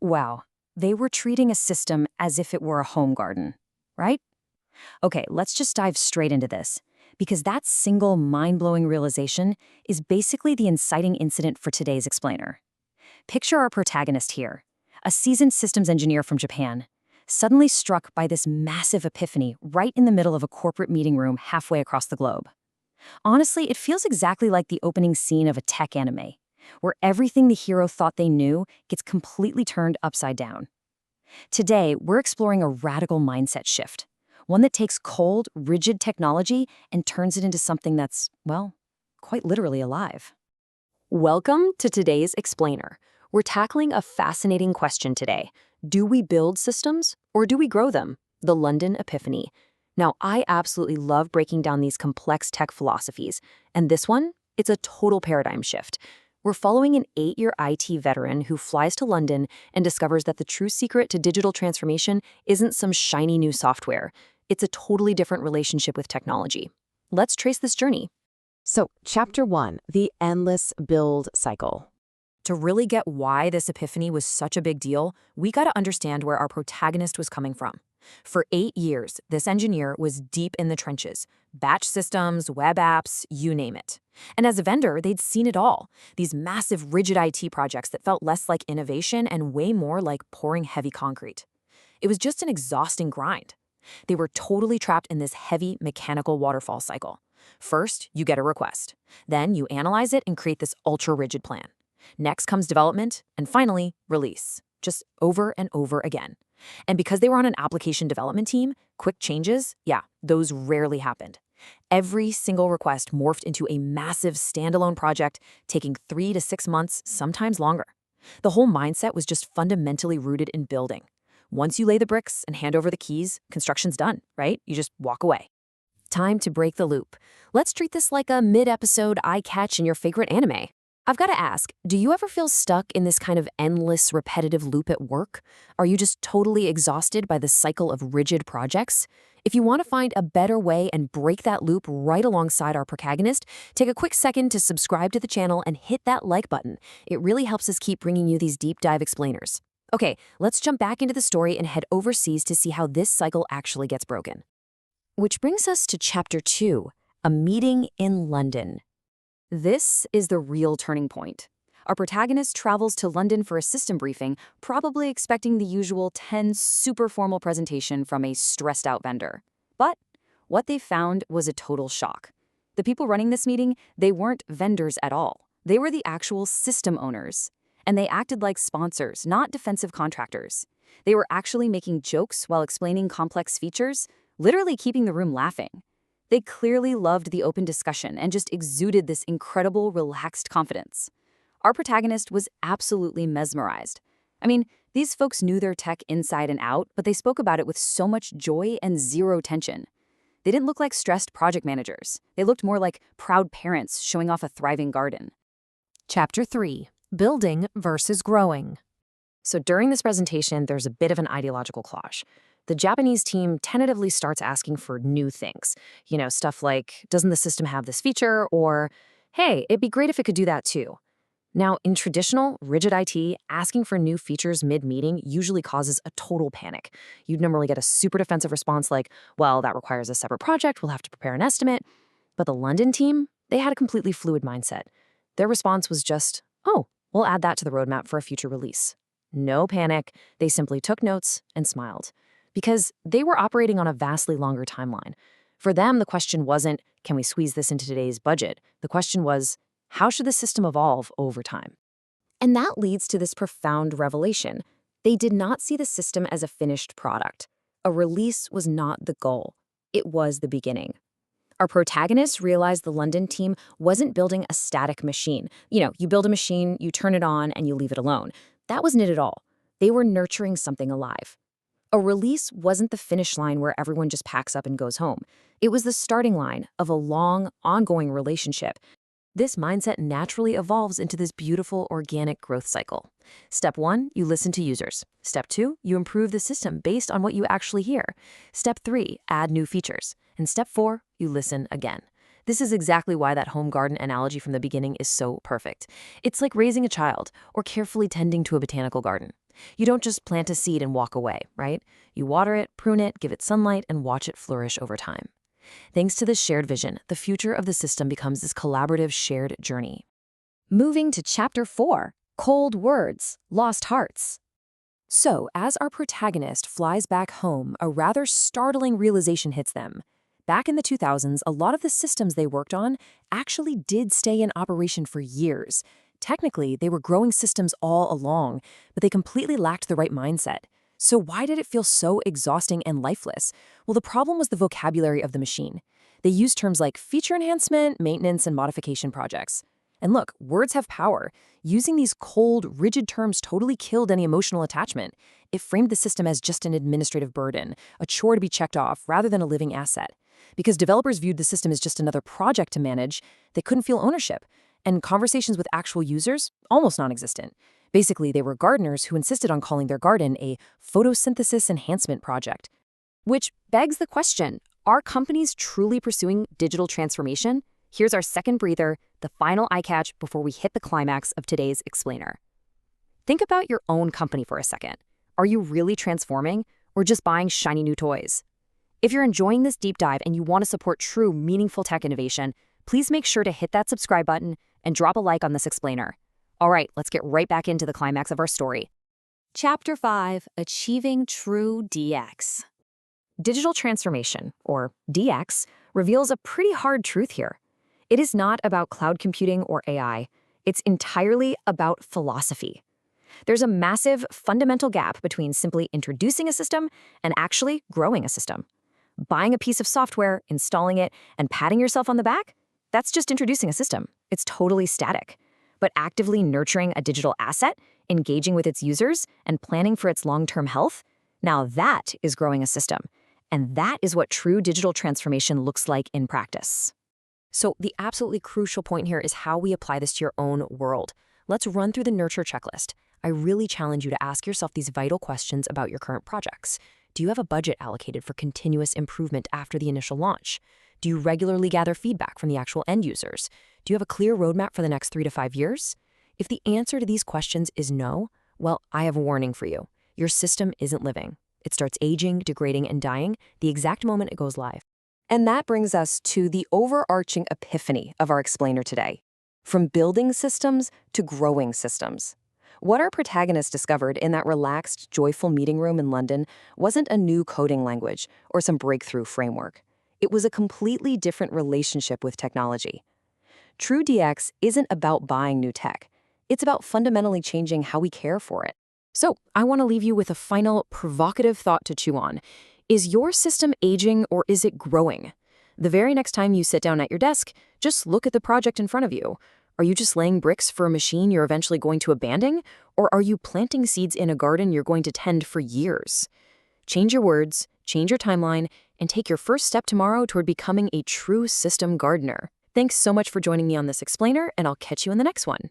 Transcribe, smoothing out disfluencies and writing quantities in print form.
Wow, they were treating a system as if it were a home garden, right? Okay, let's just dive straight into this, because that single mind-blowing realization is basically the inciting incident for today's explainer. Picture our protagonist here, a seasoned systems engineer from Japan, suddenly struck by this massive epiphany right in the middle of a corporate meeting room halfway across the globe. Honestly, it feels exactly like the opening scene of a tech anime, where everything the hero thought they knew gets completely turned upside down. Today, we're exploring a radical mindset shift, one that takes cold, rigid technology and turns it into something that's, well, quite literally alive. Welcome to today's explainer. We're tackling a fascinating question today. Do we build systems or do we grow them? The London Epiphany. Now, I absolutely love breaking down these complex tech philosophies, and this one, it's a total paradigm shift. We're following an 8-year IT veteran who flies to London and discovers that the true secret to digital transformation isn't some shiny new software. It's a totally different relationship with technology. Let's trace this journey. So, Chapter 1, the endless build cycle. To really get why this epiphany was such a big deal, we gotta understand where our protagonist was coming from. For 8 years, this engineer was deep in the trenches. Batch systems, web apps, you name it. And as a vendor, they'd seen it all. These massive, rigid IT projects that felt less like innovation and way more like pouring heavy concrete. It was just an exhausting grind. They were totally trapped in this heavy, mechanical waterfall cycle. First, you get a request. Then you analyze it and create this ultra-rigid plan. Next comes development, and finally, release. Just over and over again. And because they were on an application development team, quick changes, those rarely happened. Every single request morphed into a massive standalone project, taking 3 to 6 months, sometimes longer. The whole mindset was just fundamentally rooted in building. Once you lay the bricks and hand over the keys, construction's done, right? You just walk away. Time to break the loop. Let's treat this like a mid-episode eye-catch in your favorite anime. I've got to ask, do you ever feel stuck in this kind of endless, repetitive loop at work? Are you just totally exhausted by the cycle of rigid projects? If you want to find a better way and break that loop right alongside our protagonist, take a quick second to subscribe to the channel and hit that like button. It really helps us keep bringing you these deep dive explainers. Okay, let's jump back into the story and head overseas to see how this cycle actually gets broken. Which brings us to Chapter 2, a meeting in London. This is the real turning point. Our protagonist travels to London for a system briefing, probably expecting the usual tense, super formal presentation from a stressed-out vendor. But what they found was a total shock. The people running this meeting, they weren't vendors at all. They were the actual system owners. And they acted like sponsors, not defensive contractors. They were actually making jokes while explaining complex features, literally keeping the room laughing. They clearly loved the open discussion and just exuded this incredible, relaxed confidence. Our protagonist was absolutely mesmerized. I mean, these folks knew their tech inside and out, but they spoke about it with so much joy and zero tension. They didn't look like stressed project managers. They looked more like proud parents showing off a thriving garden. Chapter 3, building versus growing. So during this presentation, there's a bit of an ideological clash. The Japanese team tentatively starts asking for new things. Stuff like, doesn't the system have this feature? Or, hey, it'd be great if it could do that too. Now, in traditional, rigid IT, asking for new features mid-meeting usually causes a total panic. You'd normally get a super defensive response like, well, that requires a separate project, we'll have to prepare an estimate. But the London team, they had a completely fluid mindset. Their response was just, oh, we'll add that to the roadmap for a future release. No panic, they simply took notes and smiled. Because they were operating on a vastly longer timeline. For them, the question wasn't, can we squeeze this into today's budget? The question was, how should the system evolve over time? And that leads to this profound revelation. They did not see the system as a finished product. A release was not the goal. It was the beginning. Our protagonist realized the London team wasn't building a static machine. You build a machine, you turn it on, and you leave it alone. That wasn't it at all. They were nurturing something alive. A release wasn't the finish line where everyone just packs up and goes home. It was the starting line of a long, ongoing relationship. This mindset naturally evolves into this beautiful, organic growth cycle. Step 1, you listen to users. Step 2, you improve the system based on what you actually hear. Step 3, add new features. And step 4, you listen again. This is exactly why that home garden analogy from the beginning is so perfect. It's like raising a child or carefully tending to a botanical garden. You don't just plant a seed and walk away, right? You water it, prune it, give it sunlight, and watch it flourish over time. Thanks to this shared vision, the future of the system becomes this collaborative shared journey. Moving to Chapter 4, Cold Words, Lost Hearts. So, as our protagonist flies back home, a rather startling realization hits them. Back in the 2000s, a lot of the systems they worked on actually did stay in operation for years. Technically, they were growing systems all along, but they completely lacked the right mindset. So why did it feel so exhausting and lifeless? Well, the problem was the vocabulary of the machine. They used terms like feature enhancement, maintenance, and modification projects. And look, words have power. Using these cold, rigid terms totally killed any emotional attachment. It framed the system as just an administrative burden, a chore to be checked off, rather than a living asset. Because developers viewed the system as just another project to manage, they couldn't feel ownership. And conversations with actual users, almost non-existent. Basically, they were gardeners who insisted on calling their garden a photosynthesis enhancement project. Which begs the question, are companies truly pursuing digital transformation? Here's our second breather, the final eye catch before we hit the climax of today's explainer. Think about your own company for a second. Are you really transforming or just buying shiny new toys? If you're enjoying this deep dive and you want to support true, meaningful tech innovation, please make sure to hit that subscribe button and drop a like on this explainer. All right, let's get right back into the climax of our story. Chapter 5, Achieving True DX. Digital transformation, or DX, reveals a pretty hard truth here. It is not about cloud computing or AI. It's entirely about philosophy. There's a massive, fundamental gap between simply introducing a system and actually growing a system. Buying a piece of software, installing it, and patting yourself on the back? That's just introducing a system. It's totally static. But actively nurturing a digital asset, engaging with its users, and planning for its long-term health? Now that is growing a system. And that is what true digital transformation looks like in practice. So the absolutely crucial point here is how we apply this to your own world. Let's run through the nurture checklist. I really challenge you to ask yourself these vital questions about your current projects. Do you have a budget allocated for continuous improvement after the initial launch? Do you regularly gather feedback from the actual end users? Do you have a clear roadmap for the next 3 to 5 years? If the answer to these questions is no, well, I have a warning for you. Your system isn't living. It starts aging, degrading, and dying the exact moment it goes live. And that brings us to the overarching epiphany of our explainer today. From building systems to growing systems. What our protagonist discovered in that relaxed, joyful meeting room in London wasn't a new coding language or some breakthrough framework. It was a completely different relationship with technology. True DX isn't about buying new tech. It's about fundamentally changing how we care for it. So I want to leave you with a final provocative thought to chew on. Is your system aging or is it growing? The very next time you sit down at your desk, just look at the project in front of you. Are you just laying bricks for a machine you're eventually going to abandon? Or are you planting seeds in a garden you're going to tend for years? Change your words, change your timeline, and take your first step tomorrow toward becoming a true system gardener. Thanks so much for joining me on this explainer, and I'll catch you in the next one.